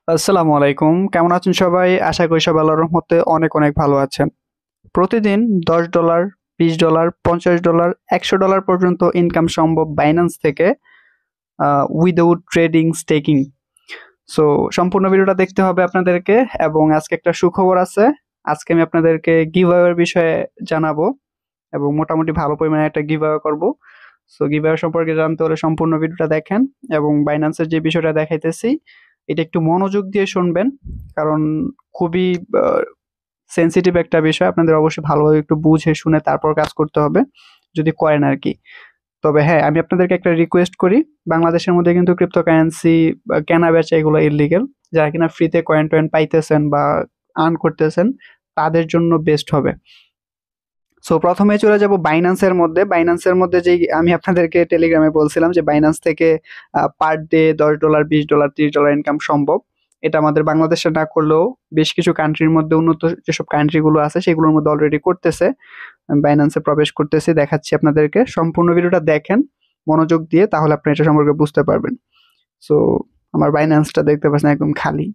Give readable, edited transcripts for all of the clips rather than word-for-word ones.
আসসালামু আলাইকুম। কেমন আছেন সবাই? আশা করি সবাই আল্লাহর রহমতে অনেক অনেক ভালো আছেন। প্রতিদিন $10, $20, $50, $100 পর্যন্ত ইনকাম সম্ভব বাইন্যান্স থেকে উইদাউট ট্রেডিং স্টেকিং। সো সম্পূর্ণ ভিডিওটা দেখতে হবে আপনাদেরকে এবং আজকে একটা সুখবর আছে। আজকে আমি আপনাদেরকে গিভঅ্যাওয়ের বিষয়ে জানাবো এবং মোটামুটি ভালো পরিমাণে একটা গিভঅ্যাওয়ে করব। সো গিভঅ্যাওয়ে সম্পর্কে জানতে হলে সম্পূর্ণ ভিডিওটা দেখেন এবং বাইন্যান্সের যে বিষয়টা দেখাইতেছি এটা একটু মনোযোগ দিয়ে শুনবেন, কারণ খুবই সেনসিটিভ একটা বিষয়। আপনাদের অবশ্যই ভালোভাবে একটু বুঝে শুনে তারপর কাজ করতে হবে যদি করেন আর কি। তবে হ্যাঁ, আমি আপনাদেরকে একটা রিকোয়েস্ট করি, বাংলাদেশের মধ্যে কিন্তু ক্রিপ্টোকারেন্সি কেনা বেচা এগুলো ইলিগেল। যারা কিনা ফ্রিতে কয়েন টয়েন পাইতেছেন বা আর্ন করতেছেন তাদের জন্য বেস্ট হবে। সো প্রথমে চলে যাব বাইন্যান্সের মধ্যে। বাইন্যান্সের মধ্যে যে আমি আপনাদেরকে টেলিগ্রামে বলছিলাম যে বাইন্যান্স থেকে পার ডে $10, $20, $30 ইনকাম সম্ভব। এটা আমাদের বাংলাদেশে না করলেও বেশ কিছু কান্ট্রির মধ্যে, উন্নত যেসব কান্ট্রিগুলো আছে সেগুলোর মধ্যে অলরেডি করতেছে। আমি বাইন্যান্সে প্রবেশ করতেছি, দেখাচ্ছি আপনাদেরকে। সম্পূর্ণ ভিডিওটা দেখেন মনোযোগ দিয়ে, তাহলে আপনি এটা সম্পর্কে বুঝতে পারবেন। সো আমার বাইন্যান্সটা দেখতে পাচ্ছেন একদম খালি।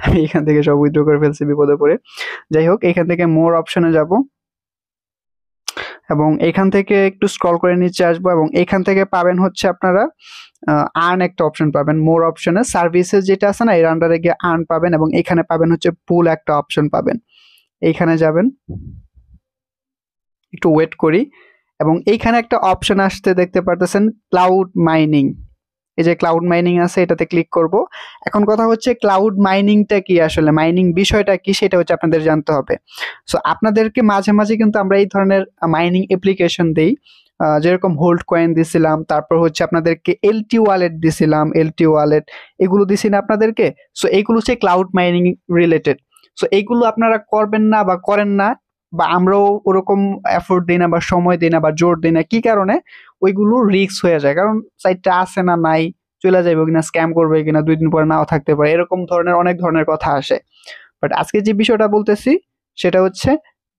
আমি এখান থেকে সব উইথড্র করে ফেলছি বিপদে পড়ে। যাই হোক, এখান থেকে মোর অপশনে যাব এবং এখান থেকে একটু স্ক্রল করে নিচে আসবো এবং এখান থেকে পাবেন হচ্ছে আপনারা আর্ন একটা অপশন পাবেন। মোর অপশনে সার্ভিসেস যেটা আছে না, এর আন্ডারে গিয়ে আর্ন পাবেন এবং এখানে পাবেন হচ্ছে পুল একটা অপশন পাবেন। এইখানে যাবেন, একটু ওয়েট করি এবং এইখানে একটা অপশন আসতে দেখতে পারতেছেন ক্লাউড মাইনিং। এই যে ক্লাউড মাইনিং আছে এটাতে ক্লিক করব। এখন কথা হচ্ছে ক্লাউড মাইনিংটা কি, আসলে মাইনিং বিষয়টা কি সেটা হচ্ছে আপনাদের জানতে হবে। সো আপনাদেরকে মাঝে মাঝে কিন্তু আমরা এই ধরনের মাইনিং অ্যাপ্লিকেশন দেই, যেরকম হোল্ড কয়েন দিছিলাম, তারপর হচ্ছে আপনাদেরকে এলটি ওয়ালেট দিছিলাম, এলটি ওয়ালেট এগুলো দিছি না আপনাদেরকে। সো এইগুলো হচ্ছে ক্লাউড মাইনিং রিলেটেড। সো এইগুলো আপনারা করবেন না বা করেন না, বা আমরাও ওরকম এফোর্ট দিই না বা সময় দিই না বা জোর দিই না। কি কারণে? ওইগুলো রিস্ক হয়ে যায়, কারণ সাইটটা আছে না নাই, চলে যাবে কিনা, স্ক্যাম করবে কিনা, 2 দিন পরে নাও থাকতে পারে, এরকম ধরনের অনেক ধরনের কথা আসে। বাট আজকে যে বিষয়টা বলতেছি সেটা হচ্ছে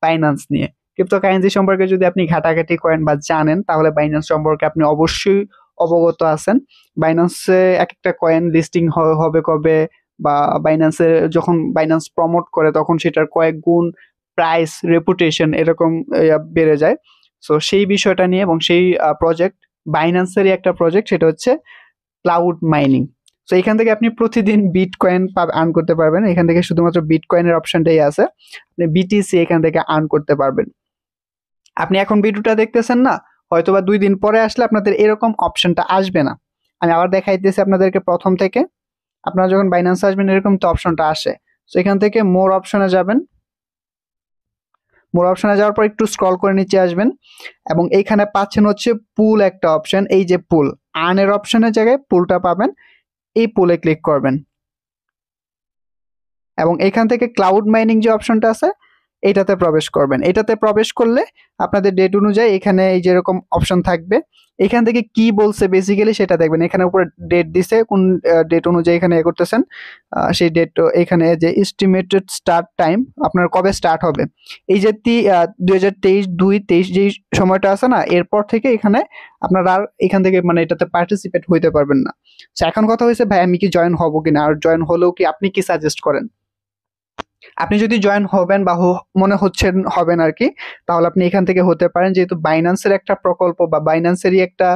বাইন্যান্স নিয়ে। ক্রিপ্টোকারেন্সি সম্পর্কে যদি আপনি ঘাটাঘাটি করেন বা জানেন, তাহলে বাইন্যান্স সম্পর্কে আপনি অবশ্যই অবগত আছেন। বাইন্যান্সে এক একটা কয়েন লিস্টিং হবে কবে, বা বাইন্যান্সে যখন বাইন্যান্স প্রমোট করে তখন সেটার কয়েক গুণ প্রাইস, রেপুটেশন এরকম বেড়ে যায়। সো সেই বিষয়টা নিয়ে এবং সেই প্রজেক্ট, বাইন্যান্সেরই একটা প্রজেক্ট, সেটা হচ্ছে ক্লাউড মাইনিং। সো এখান থেকে আপনি প্রতিদিন বিটকয়েন আর্ন করতে পারবেন। এখান থেকে শুধুমাত্র বিটকয়েনের অপশনটাই আছে, আপনি বিটিসি এখান থেকে আর্ন করতে পারবেন। আপনি এখন ভিডিওটা দেখতেছেন না, হয়তোবা 2 দিন পরে আসলে আপনাদের এরকম অপশনটা আসবে না। আমি আবার দেখাইতেছি আপনাদেরকে প্রথম থেকে। আপনারা যখন বাইন্যান্স আসবেন এরকম তো অপশনটা আসে। সো এখান থেকে মোর অপশনে যাবেন। মোর অপশনে যাওয়ার পর একটু স্ক্রল করে নিচে আসবেন এবং এইখানে পাচ্ছেন হচ্ছে পুল একটা অপশন। এই যে পুল, আর্নের অপশনের জায়গায় পুলটা পাবেন, এই পুলে ক্লিক করবেন এবং এখান থেকে ক্লাউড মাইনিং যে অপশনটা আছে এটাতে প্রবেশ করবেন। এটাতে প্রবেশ করলে আপনাদের ডেট অনুযায়ী এখানে এই যেরকম অপশন থাকবে, এখান থেকে কি বলছে বেসিক্যালি সেটা দেখবেন। এখানে উপরে ডেট দিছে, কোন ডেট অনুযায়ী এখানে করতেছেন, সেই ডেট এখানে যে এস্টিমেটেড স্টার্ট টাইম, আপনার কবে স্টার্ট হবে। এই যে 2023 যেই সময়টা আছে না, এরপর থেকে এখানে আপনারা আর এখান থেকে মানে এটাতে পার্টিসিপেট হইতে পারবেন না। এখন কথা হয়েছে ভাই আমি কি জয়েন হব কিনা, আর জয়েন হলেও কি আপনি কি সাজেস্ট করেন? আপনি যদি জয়েন হবেন বা মনে হচ্ছেন হবেন আর কি, তাহলে আপনি এখান থেকে হতে পারেন, যেহেতু বাইন্যান্সের একটা প্রকল্প বা বাইন্যান্সেরই একটা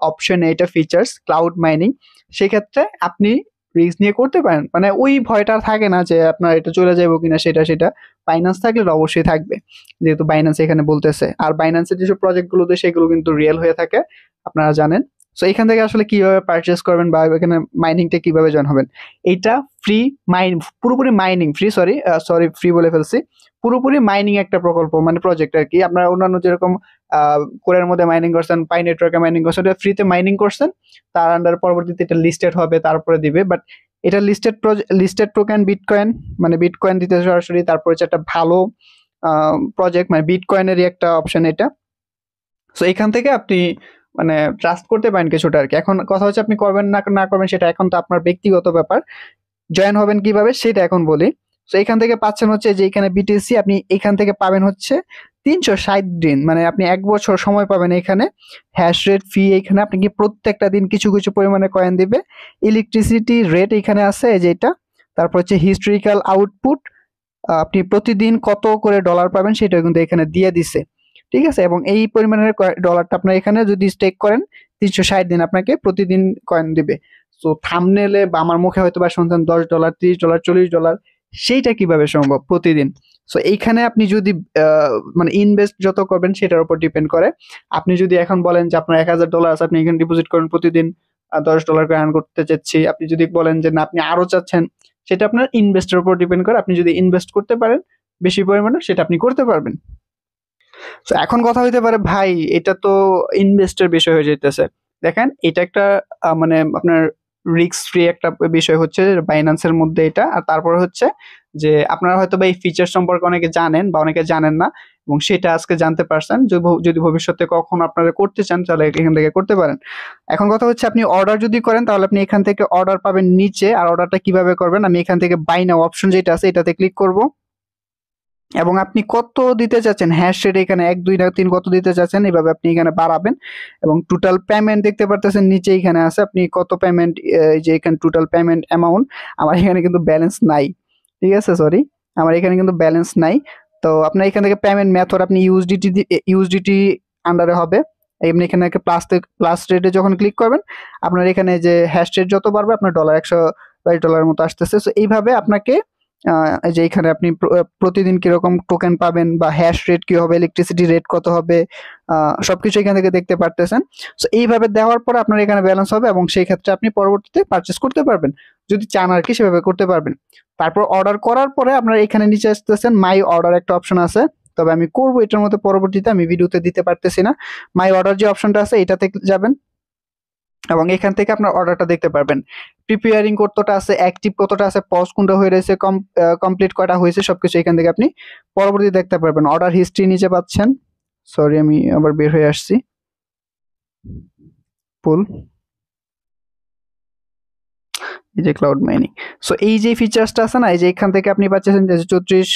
অপশন এটা ফিচার্স ক্লাউড মাইনিং। সেক্ষেত্রে আপনি রিস্ক নিয়ে করতে পারেন, মানে ওই ভয়টা থাকে না যে আপনার এটা চলে যাবো কিনা, সেটা বাইন্যান্স থাকলে অবশ্যই থাকবে, যেহেতু বাইন্যান্স এখানে বলতেছে। আর বাইন্যান্সের যেসব প্রজেক্টগুলোতে সেগুলো কিন্তু রিয়েল হয়ে থাকে, আপনারা জানেন। সো এখান থেকে আসলে কিভাবে পারচেস করবেন বা এখানে মাইনিংটা কিভাবে জয়েন হবেন, এইটা ফ্রি পুরোপুরি মাইনিং ফ্রি, সরি ফ্রি বলে ফেলছি। পুরোপুরি মাইনিং একটা প্রকল্প, মানে প্রজেক্ট আর কি। আপনারা অন্যান্য যেরকম কোরের মধ্যে মাইনিং করছেন, পাই নেটওয়ার্কে মাইনিং করছেন, এটা ফ্রিতে মাইনিং করছেন, তার আন্ডার পরবর্তীতে এটা লিস্টেড হবে, তারপরে দিবে। বাট এটা লিস্টেড টোকেন বিটকয়েন, মানে বিটকয়েন দিতে সরাসরি। তারপর হচ্ছে একটা ভালো প্রজেক্ট, মানে বিটকয়েনেরই একটা অপশন এটা। সো এখান থেকে আপনি মানে ট্রাস্ট করতে পারেন কিছুটা আর কি। এখন কথা হচ্ছে আপনি করবেন না না করবেন সেটা এখন তো আপনার ব্যক্তিগত ব্যাপার। জয়েন হবেন কিভাবে সেটা এখন বলি। তো এখান থেকে পাচ্ছেন হচ্ছে যে এখানে বিটিসি, আপনি এখান থেকে পাবেন হচ্ছে 360 দিন, মানে আপনি 1 বছর সময় পাবেন এখানে। হ্যাশ রেট ফি এখানে আপনাকে প্রত্যেকটা দিন কিছু কিছু পরিমাণে কয়েন দিবে। ইলেকট্রিসিটি রেট এখানে আছে, এই যে এটা তারপর হচ্ছে হিস্ট্রিক্যাল আউটপুট, আপনি প্রতিদিন কত করে ডলার পাবেন সেটা কিন্তু এখানে দিয়ে দিছে, ঠিক আছে। এবং এই পরিমাণের ডলারটা আপনার এখানে যদি স্টেক করেন 360 দিন আপনাকে প্রতিদিন কয়েন দিবে। তো থাম্বনেলে বা আমার মুখে হয়তো বা শুনছেন $10, $30, $40, সেইটা কিভাবে সম্ভব প্রতিদিন? সো এইখানে আপনি যদি মানে ইনভেস্ট যত করবেন সেটার উপর ডিপেন্ড করে। আপনি যদি এখন বলেন যে আপনার $1000 আছে, আপনি এখানে ডিপোজিট করেন প্রতিদিন $10 করে আর্ন করতে চাচ্ছি, আপনি যদি বলেন যে না আপনি আরো চাচ্ছেন, সেটা আপনার ইনভেস্টের উপর ডিপেন্ড করে। আপনি যদি ইনভেস্ট করতে পারেন বেশি পরিমাণে সেটা আপনি করতে পারবেন। তো এখন কথা হইতে পারে ভাই এটা তো ইনভেস্টের বিষয় হয়ে যাইতেছে। দেখেন এটা একটা মানে আপনার রিস্ক ফ্রি একটা বিষয় হচ্ছে বাইন্যান্সের মধ্যে এটা। আর তারপরে হচ্ছে যে আপনারা হয়তো বা এই ফিচার সম্পর্কে অনেকে জানেন বা অনেকে জানেন না, এবং সেটা আজকে জানতে পারছেন। যদি ভবিষ্যতে কখনো আপনারা করতে চান তাহলে এখান থেকে করতে পারেন। এখন কথা হচ্ছে আপনি অর্ডার যদি করেন তাহলে আপনি এখান থেকে অর্ডার পাবেন নিচে। আর অর্ডারটা কিভাবে করবেন, আমি এখান থেকে বাই নাও অপশন যেটা আছে এটাতে ক্লিক করব, এবং আপনি কত দিতে চাচ্ছেন হ্যাশ রেট এখানে 1 2 না 3 কত দিতে চাচ্ছেন এভাবে আপনি এখানে বাড়াবেন। এবং টোটাল পেমেন্ট দেখতে পারতেছেন নিচে এখানে আছে, আপনি কত পেমেন্ট, এই যে এখানে টোটাল পেমেন্ট অ্যামাউন্ট। আমার এখানে কিন্তু ব্যালেন্স নাই, ঠিক আছে, সরি, আমার এখানে কিন্তু ব্যালেন্স নাই। তো আপনার এখান থেকে পেমেন্ট মেথড আপনি ইউএসডিটি আন্ডারে হবে। এমনি এখানে একটা প্লাস রেটে যখন ক্লিক করবেন আপনার এখানে যে হ্যাশ রেট যত বাড়বে আপনার $120 মতো আসতেছে। সো এইভাবে আপনাকে যে এখানে আপনি প্রতিদিন কিরকম টোকেন পাবেন বা হ্যাশ রেট কি হবে, ইলেকট্রিসিটি রেট কত হবে, সবকিছু এখান থেকে দেখতে পারতেছেন। সো এইভাবে দেওয়ার পর আপনার এখানে ব্যালেন্স হবে এবং সেই ক্ষেত্রে আপনি পরবর্তীতে পারচেস করতে পারবেন যদি চান আর কি, সেভাবে করতে পারবেন। তারপর অর্ডার করার পরে আপনার এখানে নিচে আসতেছেন মাই অর্ডার একটা অপশন আছে, তবে আমি করবো এটার মধ্যে পরবর্তীতে, আমি ভিডিওতে দিতে পারতেছি না। মাই অর্ডার যে অপশনটা আছে এটাতে যাবেন এবং এখান থেকে আপনার অর্ডারটা দেখতে পারবেন। প্রিপেয়ারিং কতটা আছে, অ্যাক্টিভ কতটা আছে, পজ কোনটা হয়ে রয়েছে, কমপ্লিট কয়টা হয়েছে, সবকিছু এখান থেকে আপনি পরবর্তী দেখতে পারবেন। অর্ডার হিস্ট্রি নিচে পাচ্ছেন, সরি আমি আবার বের হয়ে আসছি, পুল এই যে ক্লাউড মাইনিং। সো এই যে ফিচার্সটা আছে না, এই যে এখান থেকে আপনি পাচ্ছেন যে 34,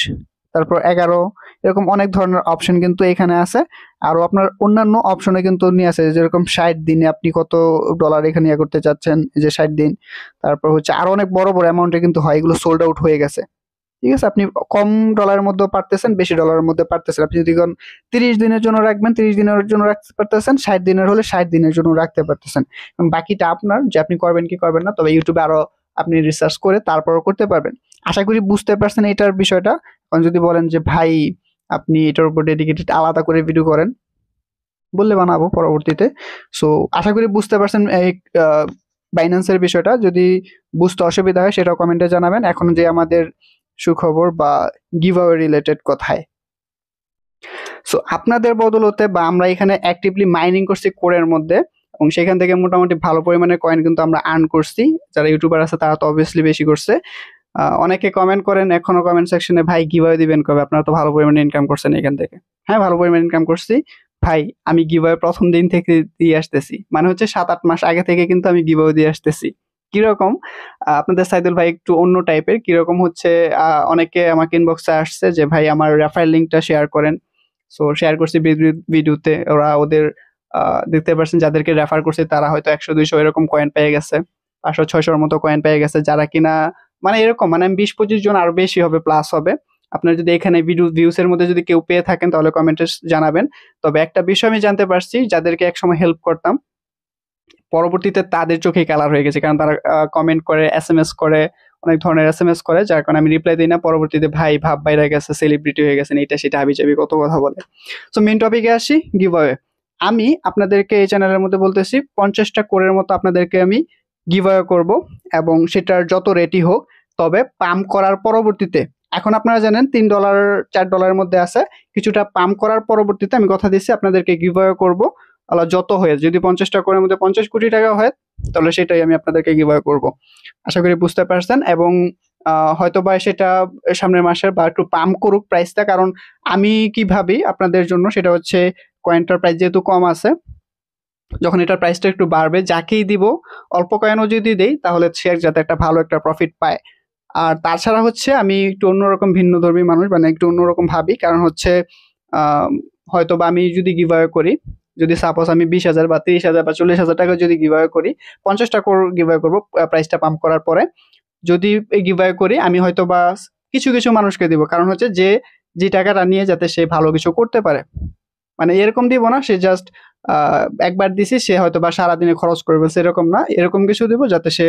তারপর 11, এরকম অনেক ধরনের অপশন কিন্তু এখানে আছে। আরো আপনার অন্যান্য অপশনে কিন্তু নিয়ে আছে, যেরকম 60 দিনে আপনি কত ডলার এখানে ইয়ে করতে চাচ্ছেন, এই যে 60 দিন। তারপর হচ্ছে আরো অনেক বড় বড় অ্যামাউন্টে কিন্তু হয়, এগুলো সোল্ড আউট হয়ে গেছে, ঠিক আছে। আপনি কম ডলারের মধ্যে পারতেছেন, বেশি ডলারের মধ্যে পারতেছেন। আপনি যদি 30 দিনের জন্য রাখবেন 30 দিনের জন্য রাখতে পারতেছেন, 60 দিনের হলে 60 দিনের জন্য রাখতে পারতেছেন। এবং বাকিটা আপনার, যে আপনি করবেন কি করবেন না। তবে ইউটিউবে আরো আপনি রিসার্চ করে তারপরও করতে পারবেন। আশা করি বুঝতে পারছেন এটার বিষয়টা। এখন যদি বলেন যে ভাই আপনি এটার উপর ডেডিকেটেড আলাদা করে ভিডিও করেন, বললে বানাবো পরবর্তীতে। সো আশা করি বুঝতে পারছেন এই বাইন্যান্সের বিষয়টা। যদি বুঝতে অসুবিধা হয় সেটাও কমেন্টে জানাবেন। এখন যে আমাদের সুখবর বা গিভঅ্যাওয়ে রিলেটেড কথায়, সো আপনাদের বদলতে বা আমরা এখানে অ্যাক্টিভলি মাইনিং করছি কোরের মধ্যে, এবং সেখান থেকে মোটামুটি ভালো পরিমাণে কয়েন কিন্তু আমরা আর্ন করছি। যারা ইউটিউবার আছে তারা তো অবভিয়াসলি বেশি করছে। অনেকে কমেন্ট করেন এখনো কমেন্ট সেকশনে, ভাই গিভঅ্যাওয়ে দিবেন কবে, আপনারা তো ভালো পরিমাণে ইনকাম করছেন এখান থেকে। হ্যাঁ ভালো পরিমাণে ইনকাম করছি ভাই, আমি গিভঅ্যাওয়ে প্রথম দিন থেকে দিয়ে আসতেছি, মানে হচ্ছে 7-8 মাস আগে থেকে কিন্তু আমি গিভঅ্যাওয়ে দিয়ে আসতেছি। কিরকম আপনাদের সাইদুল ভাই একটু অন্য টাইপের, কিরকম হচ্ছে অনেকে আমাকে ইনবক্সে আসছে যে ভাই আমার রেফারেল লিঙ্কটা শেয়ার করেন। সো শেয়ার করছি ভিডিওতে, ওরা ওদের দেখতে পারছেন যাদেরকে রেফার করছে তারা হয়তো 100-200 এরকম কয়েন পেয়ে গেছে, 500-600 মতো কয়েন পেয়ে গেছে। যারা কিনা মানে এরকম মানে 20-25 জন আরো বেশি হবে, প্লাস হবে। আপনার যদি এখানে ভিউস এর মধ্যে যদি কেউ পেয়ে থাকেন তাহলে কমেন্টে জানাবেন। তবে একটা বিষয় আমি জানতে পারছি, যাদেরকে একসময় হেল্প করতাম পরবর্তীতে তাদের চোখে কালার হয়ে গেছে, কারণ তারা কমেন্ট করে, এসএমএস করে, অনেক ধরনের এসএমএস করে, যার কারণে আমি রিপ্লাই দিই না। পরবর্তীতে ভাই ভাব বাইরে গেছে, সেলিব্রিটি হয়ে গেছেন, এটা সেটা হাবিজাবি কত কথা বলে। সো মেইন টপিকে আসি, গিভঅ্যাওয়ে। আমি আপনাদেরকে এই চ্যানেলের মধ্যে বলতেছি 50টা কোরের মতো আপনাদেরকে আমি গিভঅ্যাওয়ে করব, এবং সেটার যত রেটই হোক। তবে পাম্প করার পরবর্তীতে, এখন আপনারা জানেন $3 $4 মধ্যে আছে, কিছুটা পাম্প করার পরবর্তীতে আমি কথা দিচ্ছি আপনাদেরকে গিভঅ্যাওয়ে করব। আল্লাহ যত হয়ে, যদি 50টা কোরের মধ্যে 50 কোটি টাকা হয় তাহলে সেটাই আমি আপনাদেরকে গিভঅ্যাওয়ে করব। আশা করি বুঝতে পারছেন। এবং হয়তো বা সেটা সামনের মাসের বা একটু পাম্প করুক প্রাইসটা, কারণ আমি কি ভাবি আপনাদের জন্য সেটা হচ্ছে কয়েনটার প্রাইস যেহেতু কম আছে, যখন এটার প্রাইসটা একটু বাড়বে যাকেই দিব, অল্প কয়েনও যদি দেই তাহলে সে যাতে একটা ভালো একটা প্রফিট পায়। আর তাছাড়া হচ্ছে আমি একটু অন্যরকম ভিন্নধর্মী মানুষ, মানে একটু অন্যরকম ভাবি, কারণ হচ্ছে হয়তো বা আমি যদি গিভঅ্যাওয়ে করি, যদি সাপোজ আমি 20,000 বা 30,000 বা 40,000 টাকা যদি গিভঅ্যাওয়ে করি, 50টা গিভঅ্যাওয়ে করবো প্রাইসটা পাম্প করার পরে। যদি গিভঅ্যাওয়ে করি আমি হয়তো বা কিছু কিছু মানুষকে দিব, কারণ হচ্ছে যে টাকাটা নিয়ে যাতে সে ভালো কিছু করতে পারে। মানে এরকম দিব না সে জাস্ট একবার দিছি সে হয়তো বা সারাদিনে খরচ করে ফেলছে, এরকম না, এরকম কিছু দিব যাতে সে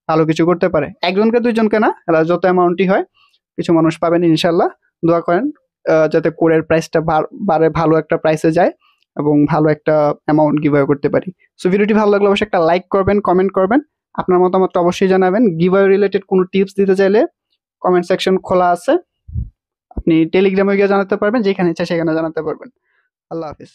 ভালো কিছু করতে পারে। একজনকে দুইজনকে না, যত অ্যামাউন্টই হয় কিছু মানুষ পাবেন ইনশাল্লাহ। দোয়া করেন যাতে কোরের প্রাইসটা বাড়ে, ভালো একটা প্রাইসে যায় এবং ভালো একটা অ্যামাউন্ট গিভঅ্যাওয়ে করতে পারি। সো ভিডিওটি ভালো লাগলে অবশ্যই একটা লাইক করবেন, কমেন্ট করবেন, আপনার মতামত অবশ্যই জানাবেন। গিভঅ্যাওয়ে রিলেটেড কোনো টিপস দিতে চাইলে কমেন্ট সেকশন খোলা আছে, আপনি টেলিগ্রামে গিয়ে জানাতে পারবেন, যেখানে ইচ্ছা সেখানে জানাতে পারবেন। আল্লাহ হাফিজ।